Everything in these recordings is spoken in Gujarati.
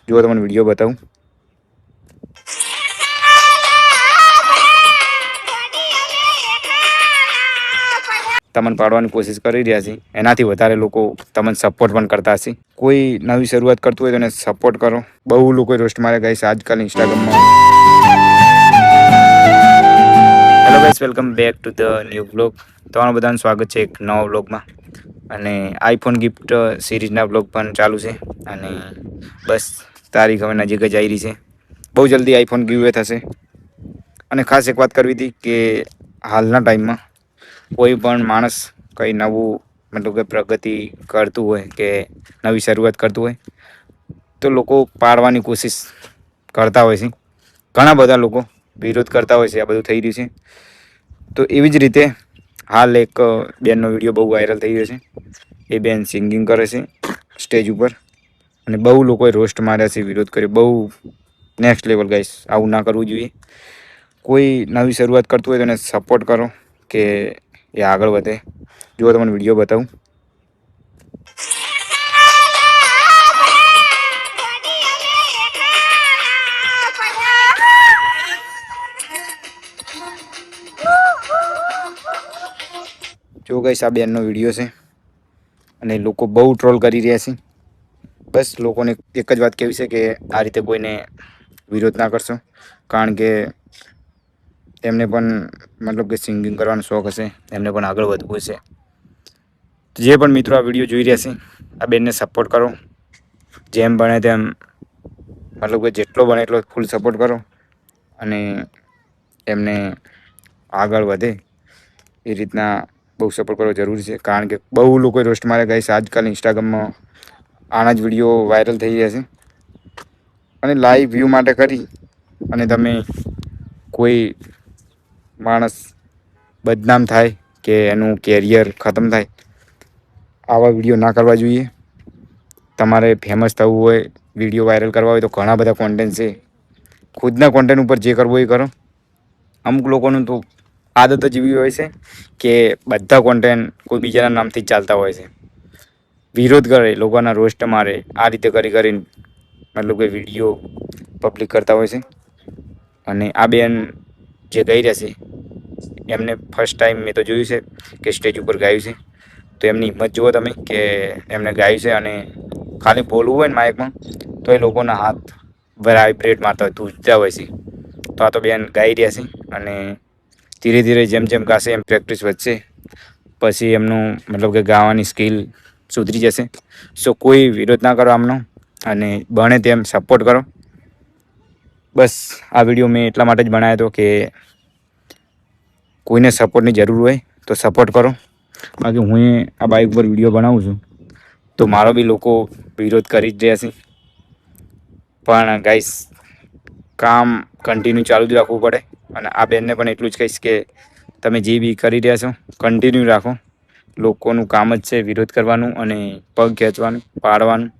જો તમને વિડીયો બતાવું. તમને પાડવાની કોશિશ કરી રહ્યા છે. એનાથી વધારે લોકો તમને સપોર્ટ પણ કરતા હશે. કોઈ નવી શરૂઆત કરતું હોય તો એને સપોર્ટ કરો. બહુ લોકો રોસ્ટ મારે ગાઈસ આજકાલ ઇન્સ્ટાગ્રામમાં. Hello guys, welcome back to the new blog. તમારું બધાનું સ્વાગત છે એક નવા બ્લોગમાં. અને આઈફોન ગિફ્ટ સિરીઝના બ્લોગ પણ ચાલુ છે. અને બસ તારીખ હવે નજીક જ આવી રહી છે. બહુ જલ્દી આઈફોન ગિવ અવે થશે. અને ખાસ એક વાત કરવી હતી કે હાલના ટાઈમમાં કોઈ પણ માણસ કંઈ નવું મતલબ કે પ્રગતિ કરતું હોય કે નવી શરૂઆત કરતું હોય તો લોકો પાડવાની કોશિશ કરતા હોય છે. ઘણા બધા લોકો વિરોધ કરતા હોય છે. આ બધું થઈ રહ્યું છે. તો એવી જ રીતે હાલ એક બેનનો વિડીયો બહુ વાયરલ થઈ રહ્યો છે. એ બેન સિંગિંગ કરે છે સ્ટેજ ઉપર અને બહુ લોકોએ રોસ્ટ માર્યા છે, વિરોધ કર્યો. બહુ નેક્સ્ટ લેવલ ગાઈસ, આવું ના કરવું જોઈએ. કોઈ નવી શરૂઆત કરતું હોય તો એને સપોર્ટ કરો કે એ આગળ વધે. જો તમને વિડીયો બતાવું. જો ગાઈસ, આ બેનનો વિડીયો છે અને લોકો બહુ ટ્રોલ કરી રહ્યા છે. બસ લોકોને એક જ વાત કહેવી છે કે આ રીતે કોઈને વિરોધ ના કરશો, કારણ કે એમને પણ મતલબ કે સિંગિંગ કરવાનો શોખ હશે, એમને પણ આગળ વધવું હશે. જે પણ મિત્રો આ વિડીયો જોઈ રહ્યા છે, આ બેનને સપોર્ટ કરો. જેમ બને તેમ મતલબ કે જેટલો બને એટલો ફૂલ સપોર્ટ કરો અને એમને આગળ વધે એ રીતના બહુ સપોર્ટ કરવો જરૂરી છે. કારણ કે બહુ લોકો રોસ્ટ મારે ગાઈસ આજકાલ ઇન્સ્ટાગ્રામમાં આના જ વિડીયો વાયરલ થઈ રહ્યા છે. અને લાઈવ વ્યૂ માટે કરી અને તમે કોઈ માણસ બદનામ થાય કે એનું કેરિયર ખતમ થાય, આવા વિડીયો ના કરવા જોઈએ. તમારે ફેમસ થવું હોય, વિડીયો વાયરલ કરવા હોય તો ઘણા બધા કોન્ટેન્ટ છે. ખુદના કોન્ટેન્ટ ઉપર જે કરવો એ કરો. અમુક લોકોનું તો આદત જ એવી હોય છે કે બધા કોન્ટેન્ટ કોઈ બીજાના નામથી જ ચાલતા હોય છે. વિરોધ કરે, લોકોના રોસ્ટ મારે, આ રીતે કરીને મતલબ કે વિડીયો પબ્લિક કરતા હોય છે. અને આ બેન જે કહી રહ્યા છે, એમને ફર્સ્ટ ટાઈમ મેં તો જોયું છે કે સ્ટેજ ઉપર ગાયું છે. તો એમની હિંમત જુઓ તમે કે એમને ગાયું છે અને ખાલી બોલવું હોય ને માઇકમાં તો એ લોકોના હાથ વાઇબ્રેટ મારતા હોય, ધ્રુજતા હોય છે. તો આ તો બેન ગાઈ રહ્યા છે અને ધીરે ધીરે જેમ જેમ ગાશે એમ પ્રેક્ટિસ વધશે. પછી એમનું મતલબ કે ગાવાની સ્કિલ સુધરી જશે. સો કોઈ વિરોધ ના કરો આમનો અને બને તેમ સપોર્ટ કરો. બસ આ વિડીયો મેં એટલા માટે જ બનાવ્યો હતો કે કોઈને સપોર્ટની જરૂર હોય તો સપોર્ટ કરો. બાકી હું આ બાઇક પર વિડીયો બનાવું છું તો મારો બી લોકો વિરોધ કરી જ રહ્યા છે. પણ ગાઈસ, કામ કન્ટિન્યુ ચાલુ જ રાખવું પડે. અને આ બેનને પણ એટલું જ કહીશ કે તમે જે બી કરી રહ્યા છો કન્ટિન્યુ રાખો. લોકોનું કામ જ છે વિરોધ કરવાનું અને પગ ખેંચવાનું, પાડવાનું.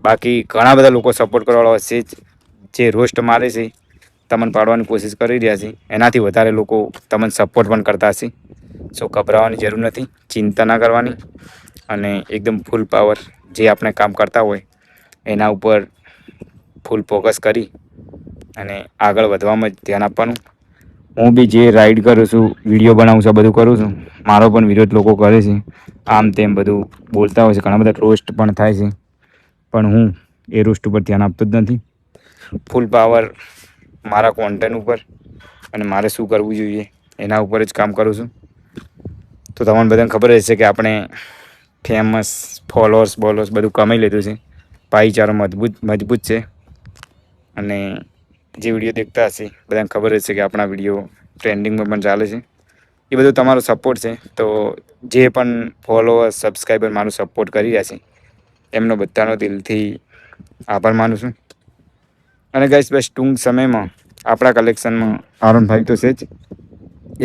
બાકી ઘણા બધા લોકો સપોર્ટ કરવાવાળા હશે જ. જે રોસ્ટ મારે છે, તમને પાડવાની કોશિશ કરી રહ્યા છે, એનાથી વધારે લોકો તમને સપોર્ટ પણ કરતા હશે. સો ગભરાવાની જરૂર નથી, ચિંતા ના કરવાની. અને એકદમ ફૂલ પાવર જે આપણે કામ કરતા હોય એના ઉપર ફૂલ ફોકસ કરી અને આગળ વધવામાં જ ધ્યાન આપવાનું. હું બી જે રાઈડ કરું છું, વિડીયો બનાવું છું, બધું કરું છું. મારો પણ વિરોધ લોકો કરે છે. આમ તેમ બધું બોલતા હોય છે. ઘણા બધા રોસ્ટ પણ થાય છે. પણ હું એ રોસ્ટ ઉપર ધ્યાન આપતો જ નથી. ફૂલ પાવર મારા કોન્ટેન્ટ ઉપર અને મારે શું કરવું જોઈએ એના ઉપર જ કામ કરું છું. તો તમને બધાને ખબર હશે કે આપણે ફેમસ ફોલોઅર્સ બધું કમાઈ લીધું છે. ભાઈચારો મજબૂત છે. અને જે વિડીયો દેખતા હશે બધાને ખબર હશે કે આપણા વિડીયો ટ્રેન્ડિંગમાં પણ ચાલે છે. એ બધું તમારો સપોર્ટ છે. તો જે પણ ફોલોઅર્સ, સબસ્ક્રાઈબર મારું સપોર્ટ કરી રહ્યા છે એમનો બધાનો દિલથી આભાર માનું છું. અને ગાઈસ, બસ ટૂંક સમયમાં આપણા કલેક્શનમાં R15 તો છે જ.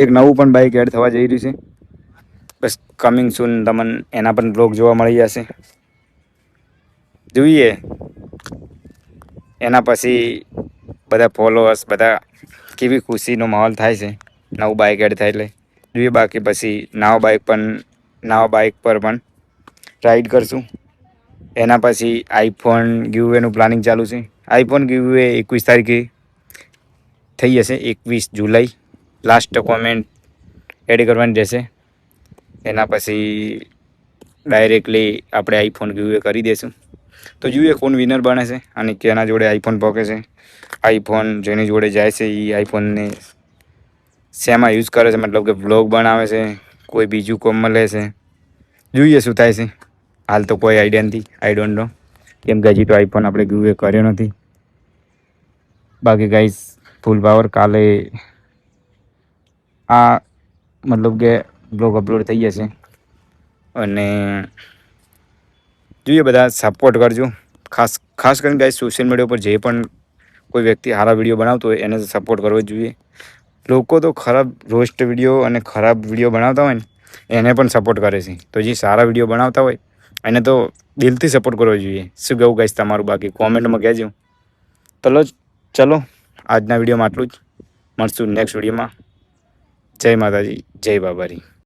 એક નવું પણ બાઈક એડ થવા જઈ રહ્યું છે. બસ કમિંગ સૂન તમને એના પણ બ્લોગ જોવા મળી જશે. જોઈએ એના પછી બધા ફોલોઅર્સ બધા કેવી ખુશીનો માહોલ થાય છે નવું બાઈક એડ થાય એટલે. જોઈએ બાકી પછી નવા બાઈક પર પણ રાઈડ કરશું. એના પછી આઈફોન ગીવવેનું પ્લાનિંગ ચાલુ છે. આઈફોન ગીવવે 21 તારીખે થઈ જશે. 21 જુલાઈ લાસ્ટ કોમેન્ટ એડ કરવાની રહેશે. એના પછી ડાયરેક્ટલી આપણે આઈફોન ગીવવે કરી દઈશું. તો જોઈએ કોણ વિનર બને છે અને કેના જોડે આઈફોન પહોંચે છે. આઈફોન જેની જોડે જાય છે એ આઈફોનને શેમાં યુઝ કરે છે, મતલબ કે વ્લોગ બનાવે છે, કોઈ બીજું કોમમાં લે છે. જોઈએ શું થાય છે. હાલ તો કોઈ આઈડિયા નથી, આઈ ડોન્ટ નો, કેમ કે હજી તો આઈફોન આપણે ગીવવે કર્યો નથી. બાકી ગાઈસ ફૂલ પાવર. કાલે આ મતલબ કે બ્લોગ અપલોડ થઈ જશે અને જોઈએ બધા સપોર્ટ કરજો. ખાસ કરીને ગાઈસ સોશિયલ મીડિયા પર જે પણ કોઈ વ્યક્તિ સારા વિડીયો બનાવતો હોય એને સપોર્ટ કરવો જ જોઈએ. લોકો તો ખરાબ રોસ્ટ વિડીયો અને ખરાબ વિડીયો બનાવતા હોય ને એને પણ સપોર્ટ કરે છે. તો જે સારા વિડીયો બનાવતા હોય એને તો દિલથી સપોર્ટ કરવો જોઈએ. શું કહું ગાઈસ તમારું? બાકી કોમેન્ટમાં કહેજો. ચલો આજના વિડીયોમાં આટલું જ. મળશું નેક્સ્ટ વિડીયોમાં. જય માતાજી, જય બાબારી.